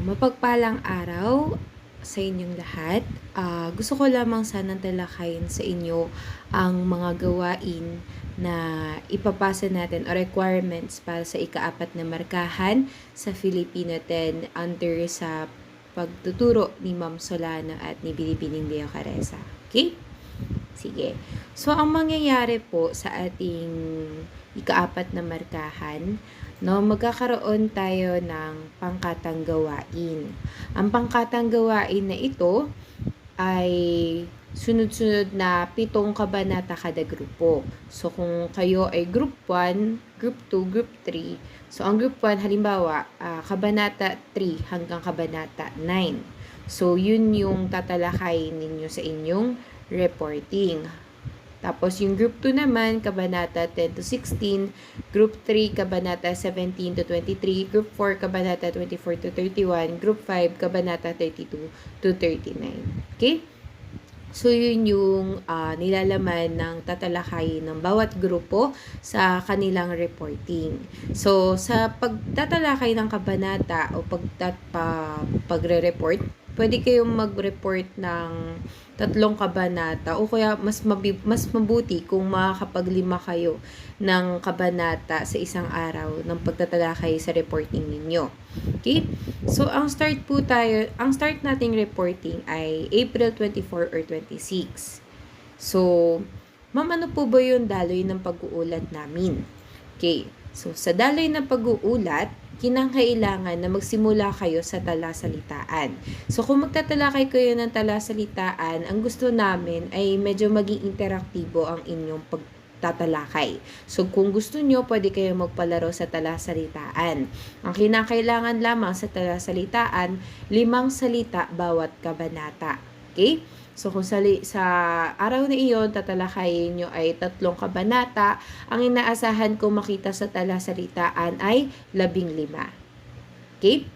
Mapagpalang araw sa inyong lahat. Gusto ko lamang sanang talakayin sa inyo ang mga gawain na ipapasa natin o requirements para sa ikaapat na markahan sa Filipino 10 under sa pagtuturo ni Ma'am Solana at ni Binibining Lea Careza. Okay? Sige. So, ang mangyayari po sa ating ikaapat na markahan, no, magkakaroon tayo ng pangkatang gawain. Ang pangkatang gawain na ito ay sunod-sunod na 7 kabanata kada grupo. So, kung kayo ay group 1, group 2, group 3, so ang group 1, halimbawa, kabanata 3 hanggang kabanata 9. So, yun yung tatalakayin ninyo sa inyong reporting. Tapos, yung group 2 naman, kabanata 10 to 16, group 3, kabanata 17 to 23, group 4, kabanata 24 to 31, group 5, kabanata 32 to 39. Okay? So, yun yung nilalaman ng tatalakayin ng bawat grupo sa kanilang reporting. So, sa pagtatalakay ng kabanata o pagre-report, pwede kayong mag-report ng 3 kabanata o kaya mas mabuti kung makakapaglima kayo ng kabanata sa isang araw ng pagtatalakay sa reporting ninyo. Okay? So, ang start nating reporting ay April 24 or 26. So, ma'am, ano po ba yung daloy ng pag-uulat namin? Okay. So, sa daloy ng pag-uulat, kinakailangan na magsimula kayo sa talasalitaan. So, kung magtatalakay kayo ng talasalitaan, ang gusto namin ay medyo maging interaktibo ang inyong pagtatalakay. So, kung gusto nyo, pwede kayo magpalaro sa talasalitaan. Ang kinakailangan lamang sa talasalitaan, 5 salita bawat kabanata. Okay? So, kung sa araw na iyon, tatalakayin nyo ay 3 kabanata, ang inaasahan kong makita sa talasalitaan ay 15. Okay?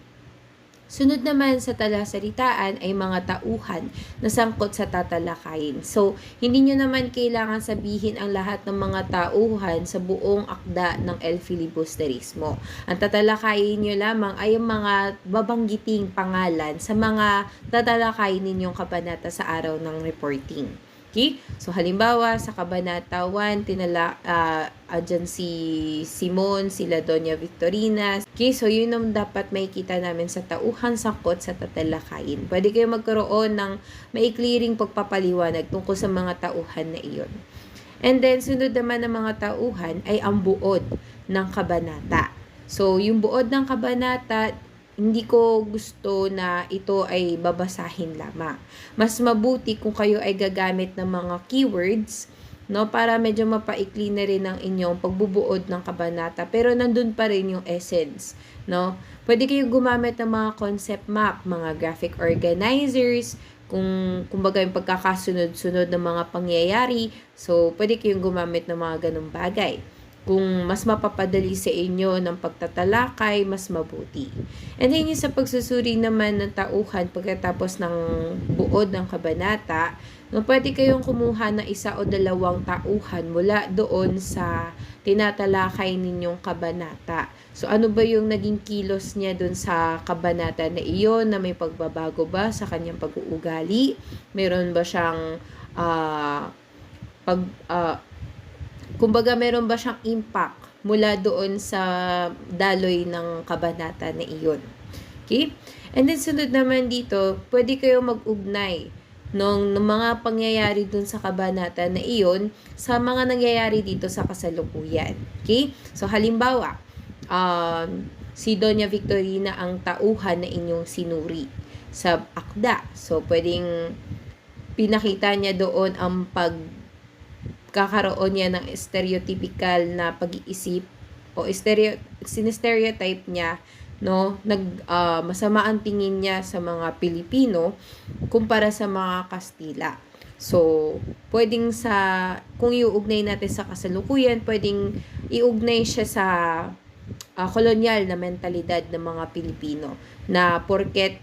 Sunod naman sa talasalitaan ay mga tauhan na sangkot sa tatalakayin. So, hindi nyo naman kailangan sabihin ang lahat ng mga tauhan sa buong akda ng El Filibusterismo. Ang tatalakayin nyo lamang ay yung mga babanggiting pangalan sa mga tatalakayin ninyong kabanata sa araw ng reporting. Okay? So, halimbawa, sa kabanata 1, dyan si Simon, sila Doña Victorina. Okay? So, yun ang dapat makikita namin sa tauhan sangkot sa tatalakayin. Pwede kayo magkaroon ng maikliring pagpapaliwanag tungkol sa mga tauhan na iyon. And then, sunod naman ng mga tauhan ay ang buod ng kabanata. So, yung buod ng kabanata, hindi ko gusto na ito ay babasahin lamang. Mas mabuti kung kayo ay gagamit ng mga keywords, no, para medyo mapaikli na rin ang inyong pagbubuod ng kabanata, pero nandun pa rin yung essence, no? Pwede kayo gumamit ng mga concept map, mga graphic organizers, kumbaga yung pagkakasunod-sunod ng mga pangyayari. So, pwede kayong gumamit ng mga ganung bagay. Kung mas mapapadali sa inyo ng pagtatalakay, mas mabuti. And then yung sa pagsusuri naman ng tauhan pagkatapos ng buod ng kabanata, no, pwede kayong kumuha ng 1 o 2 tauhan mula doon sa tinatalakay ninyong kabanata. So, ano ba yung naging kilos niya doon sa kabanata na iyon, na may pagbabago ba sa kanyang pag-uugali? Meron ba siyang kumbaga, meron ba siyang impact mula doon sa daloy ng kabanata na iyon? Okay? And then, sunod naman dito, pwede kayo mag-ugnay ng mga pangyayari doon sa kabanata na iyon sa mga nangyayari dito sa kasalukuyan. Okay? So, halimbawa, si Doña Victorina ang tauhan na inyong sinuri sa akda. So, pwedeng pinakita niya doon ang kakaroon niya ng stereotypical na pag-iisip o sinestereotype niya, no, masama ang tingin niya sa mga Pilipino kumpara sa mga Kastila. So, pwedeng kung iuugnay natin sa kasalukuyan, pwedeng iugnay siya sa kolonyal na mentalidad ng mga Pilipino na porket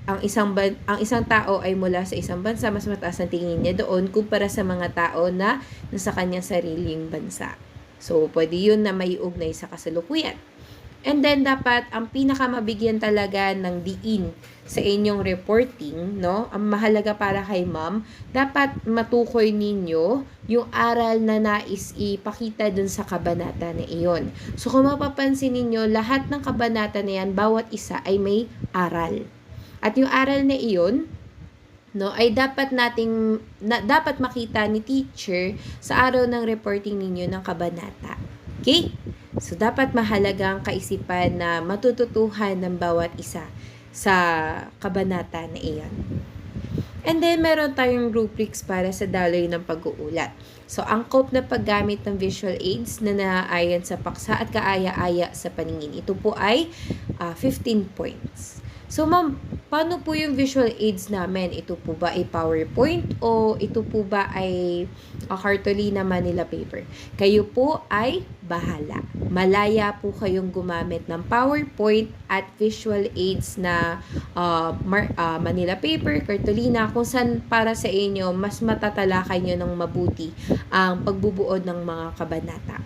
ang isang tao ay mula sa isang bansa, mas mataas ang tingin niya doon kumpara sa mga tao na nasa kanyang sariling bansa. So, pwede yun na may ugnay sa kasalukuyan. And then, dapat ang pinakamabigyan talaga ng diin sa inyong reporting, no? Ang mahalaga para kay ma'am, dapat matukoy ninyo yung aral na nais ipakita dun sa kabanata na iyon. So, kung mapapansin ninyo, lahat ng kabanata na yan, bawat isa ay may aral. At yung aral na iyon, no, ay dapat dapat makita ni teacher sa araw ng reporting ninyo ng kabanata. Okay? So, dapat mahalagang kaisipan na matututuhan ng bawat isa sa kabanata na iyan. And then, meron tayong rubrics para sa daloy ng pag-uulat. So, angkop na paggamit ng visual aids na naaayon sa paksa at kaaya-aya sa paningin. Ito po ay 15 points. So, ma'am, paano po yung visual aids namin? Ito po ba ay PowerPoint o ito po ba ay Cartolina Manila paper? Kayo po ay bahala. Malaya po kayong gumamit ng PowerPoint at visual aids na Manila paper, Cartolina, kung saan para sa inyo mas matatalakay nyo ng mabuti ang pagbubuod ng mga kabanata.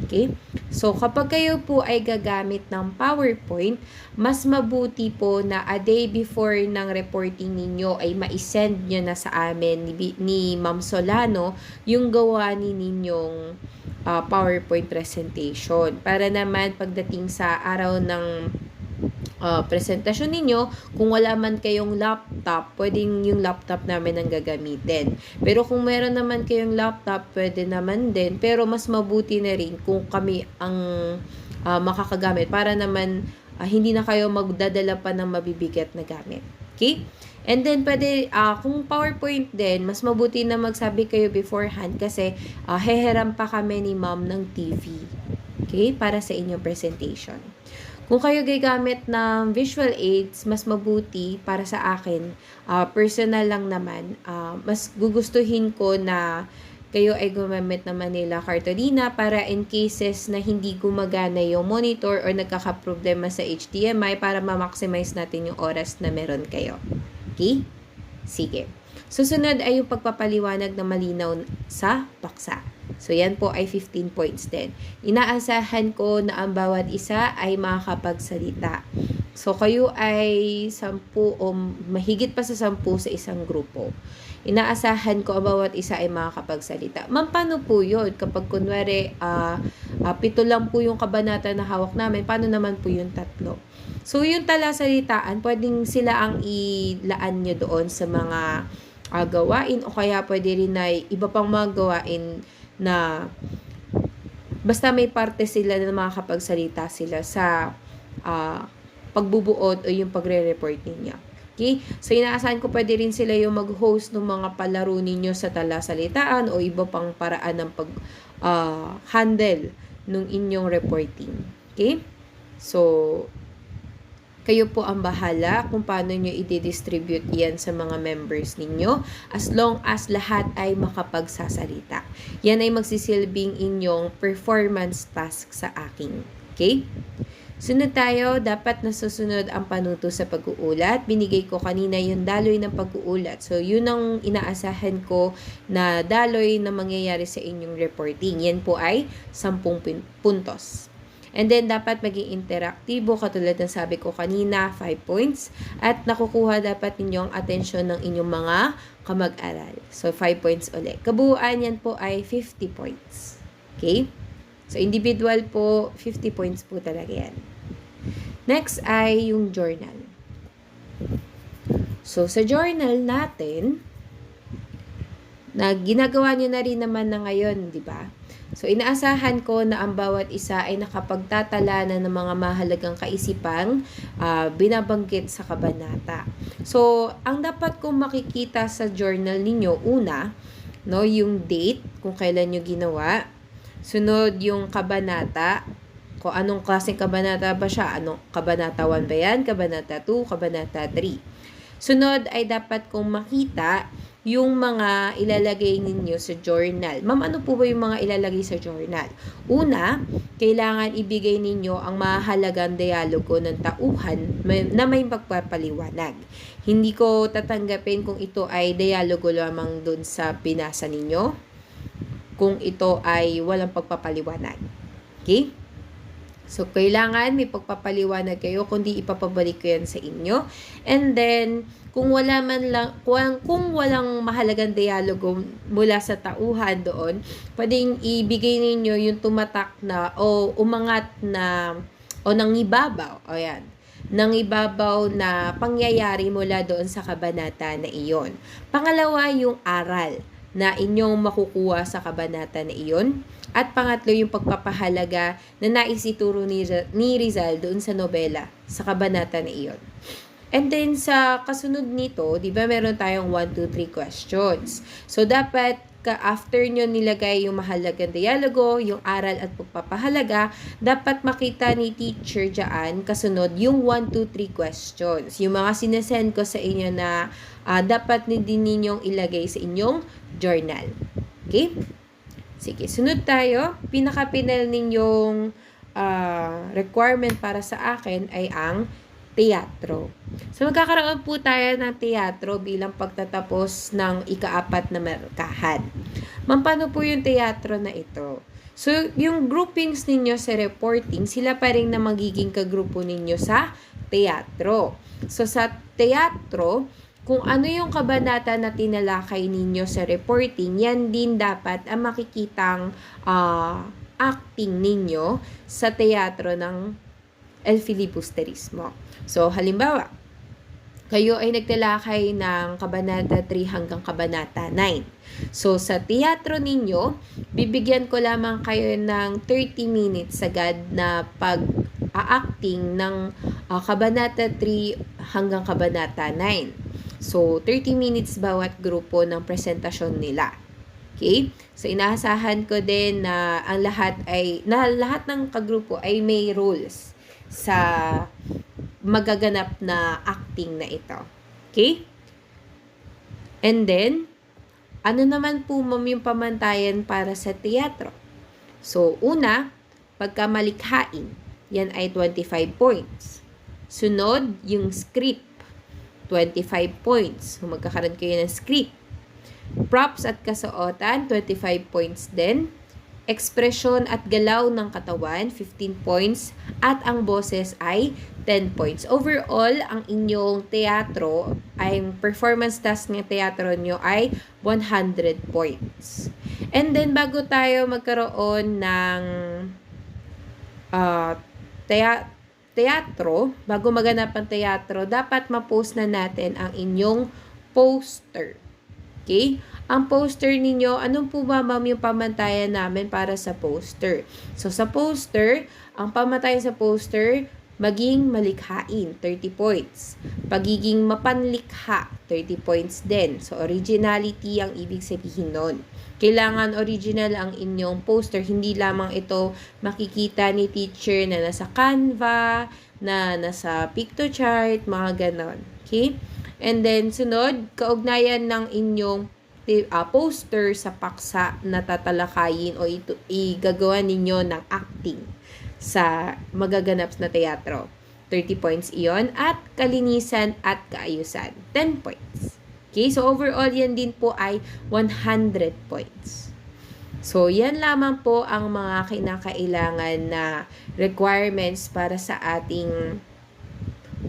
Okay? So, kapag kayo po ay gagamit ng PowerPoint, mas mabuti po na a day before ng reporting ninyo ay ma-send nyo na sa amin ni Ma'am Solano yung gawa ninyong PowerPoint presentation. Para naman pagdating sa araw ng presentasyon ninyo, kung wala man kayong laptop, pwedeng yung laptop namin ang gagamitin. Pero kung meron naman kayong laptop, pwede naman din. Pero mas mabuti na rin kung kami ang makakagamit para naman hindi na kayo magdadala pa ng mabibigat na gamit. Okay? And then, pwede, kung PowerPoint din, mas mabuti na magsabi kayo beforehand kasi heheram pa kami ni ma'am ng TV. Okay? Para sa inyong presentation. Kung kayo gagamit ng visual aids, mas mabuti para sa akin, personal lang naman, mas gugustuhin ko na kayo ay gumamit ng Manila Cartolina para in cases na hindi gumagana yung monitor or nagkakaproblema sa HDMI para ma-maximize natin yung oras na meron kayo. Okay? Sige. Susunod ay yung pagpapaliwanag na malinaw sa paksa. So, yan po ay 15 points din. Inaasahan ko na ang bawat isa ay makakapagsalita. So, kayo ay 10 o mahigit pa sa 10 sa isang grupo. Inaasahan ko ang bawat isa ay makakapagsalita. Ma'am, paano po yun? Kapag kunwari, 7 lang po yung kabanata na hawak namin, paano naman po yung 3? So, yung talasalitaan, pwedeng sila ang ilaan nyo doon sa mga gawain o kaya pwede rin na iba pang mga gawain na basta may parte sila na makakapagsalita sila sa pagbubuod o yung pagre-report ninyo. Okay? So, inaasahan ko pwede rin sila yung mag-host ng mga palaro ninyo sa talasalitaan o iba pang paraan ng pag-handle ng inyong reporting. Okay? So, kayo po ang bahala kung paano nyo i-distribute yan sa mga members ninyo as long as lahat ay makapagsasalita. Yan ay magsisilbing inyong performance task sa akin. Okay? Sunod tayo, dapat nasusunod ang panuto sa pag-uulat. Binigay ko kanina yung daloy ng pag-uulat. So, yun ang inaasahan ko na daloy na mangyayari sa inyong reporting. Yan po ay 10 puntos. And then, dapat maging interaktibo, katulad ng sabi ko kanina, 5 points. At nakukuha dapat ninyo ang atensyon ng inyong mga kamag-aral. So, 5 points ulit. Kabuuan yan po ay 50 points. Okay? So, individual po, 50 points po talaga yan. Next ay yung journal. So, sa journal natin, na ginagawa nyo na rin naman na ngayon, di ba? So, inaasahan ko na ang bawat isa ay nakapagtatala na ng mga mahalagang kaisipang binabanggit sa kabanata. So, ang dapat kong makikita sa journal ninyo, una, no, yung date, kung kailan nyo ginawa. Sunod, yung kabanata, kung anong klaseng kabanata ba siya. Anong kabanata 1 ba yan? Kabanata 2, kabanata 3. Sunod ay dapat kong makita yung mga ilalagay ninyo sa journal. Ma'am, ano po ba yung mga ilalagay sa journal? Una, kailangan ibigay ninyo ang mahalagang dialogo ng tauhan na may pagpapaliwanag. Hindi ko tatanggapin kung ito ay dialogo lamang dun sa binasa ninyo, kung ito ay walang pagpapaliwanag. Okay? So, kailangan may pagpapaliwanag kayo, kundi ipapabalik ko yan sa inyo. And then, kung wala man lang, kung walang mahalagang dialogo mula sa tauhan doon, pwedeng ibigay ninyo yung tumatak na o umangat na o nangibabaw. O yan. Nangibabaw na pangyayari mula doon sa kabanata na iyon. Pangalawa, yung aral na inyong makukuha sa kabanata na iyon. At pangatlo, yung pagpapahalaga na nais ituro ni Rizal doon sa nobela, sa kabanata na iyon. And then, sa kasunod nito, di ba meron tayong 1, 2, 3 questions. So, dapat after nyo nilagay yung mahalagang dialogo, yung aral at pagpapahalaga, dapat makita ni teacher dyan, kasunod, yung 1, 2, 3 questions. Yung mga sinasend ko sa inyo na dapat din ninyong ilagay sa inyong journal. Okay? Sige, sunod tayo. Pinaka-pinal ninyong requirement para sa akin ay ang teatro. So, magkakaroon po tayo ng teatro bilang pagtatapos ng ika-4 na markahan. Paano po yung teatro na ito? So, yung groupings ninyo sa reporting, sila pa rin na magiging kagrupo ninyo sa teatro. So, sa teatro, kung ano yung kabanata na tinalakay ninyo sa reporting, yan din dapat ang makikitang acting ninyo sa teatro ng El Filibusterismo. So, halimbawa, kayo ay nagtalakay ng kabanata 3 hanggang kabanata 9. So, sa teatro ninyo, bibigyan ko lamang kayo ng 30 minutes agad na pag-acting ng kabanata 3 hanggang kabanata 9. So, 30 minutes bawat grupo ng presentasyon nila. Okay? So, inaasahan ko din na ang lahat ng kagrupo ay may roles sa magaganap na acting na ito. Okay? And then, ano naman po yung pamantayan para sa teatro? So, una, pagkamalikhain, yan ay 25 points. Sunod, yung script, 25 points. So, magkakaroon kayo ng script. Props at kasuotan, 25 points din. Ekspresyon at galaw ng katawan, 15 points. At ang boses ay 10 points. Overall, ang inyong teatro, ay performance task ng teatro nyo ay 100 points. And then, bago tayo magkaroon ng teatro, bago maganap ang teatro, dapat ma-post na natin ang inyong poster. Okay? Ang poster ninyo, anong po ba yung pamantayan namin para sa poster? So, sa poster, ang pamantayan sa poster, maging malikhain, 30 points. Pagiging mapanlikha, 30 points din. So, originality ang ibig sabihin nun. Kailangan original ang inyong poster. Hindi lamang ito makikita ni teacher na nasa Canva, na nasa Pictochart, mga ganon. Okay? And then, sunod, kaugnayan ng inyong poster sa paksa na tatalakayin o igagawa ninyo ng acting sa magaganap na teatro. 30 points iyon. At kalinisan at kaayusan, 10 points. Okay, so overall yan din po ay 100 points. So, yan lamang po ang mga kinakailangan na requirements para sa ating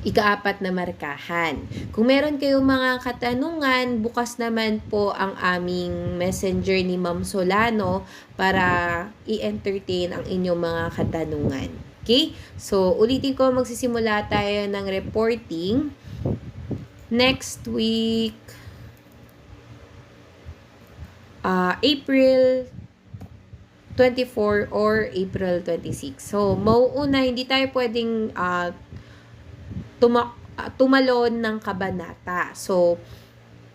ika-4 na markahan. Kung meron kayong mga katanungan, bukas naman po ang aming messenger ni Ma'am Solano para i-entertain ang inyong mga katanungan. Okay? So, ulitin ko, magsisimula tayo ng reporting next week, April 24 or April 26. So, mauuna, hindi tayo pwedeng tumalon ng kabanata. So,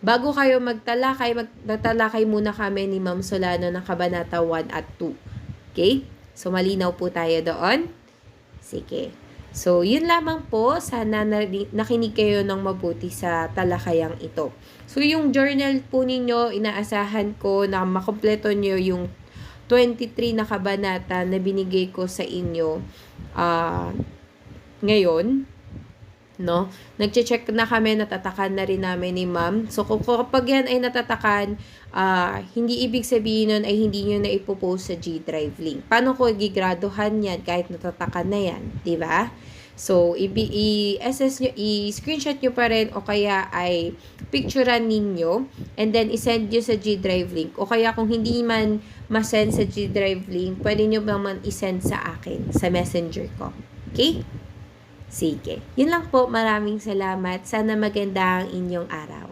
bago kayo magtalakay muna kami ni Ma'am Solano ng kabanata 1 at 2. Okay? So, malinaw po tayo doon. Sige. So, yun lamang po. Sana nakinig kayo ng mabuti sa talakayang ito. So, yung journal po ninyo, inaasahan ko na makompleto nyo yung 23 na kabanata na binigay ko sa inyo ngayon. no? Nagche-check na kami, natatakan na rin namin ni ma'am. So, kapag yan ay natatakan, hindi ibig sabihin nun ay hindi nyo na ipopost sa G Drive link. Paano ko gigraduhan yan kahit natatakan na yan? Diba? So, i-SS nyo, i-screenshot nyo pa rin o kaya ay picturean ninyo and then i-send nyo sa G Drive link. O kaya kung hindi man ma-send sa G Drive link, pwede nyo naman i-send sa akin, sa messenger ko. Okay? Sige. Yun lang po. Maraming salamat. Sana maganda ang inyong araw.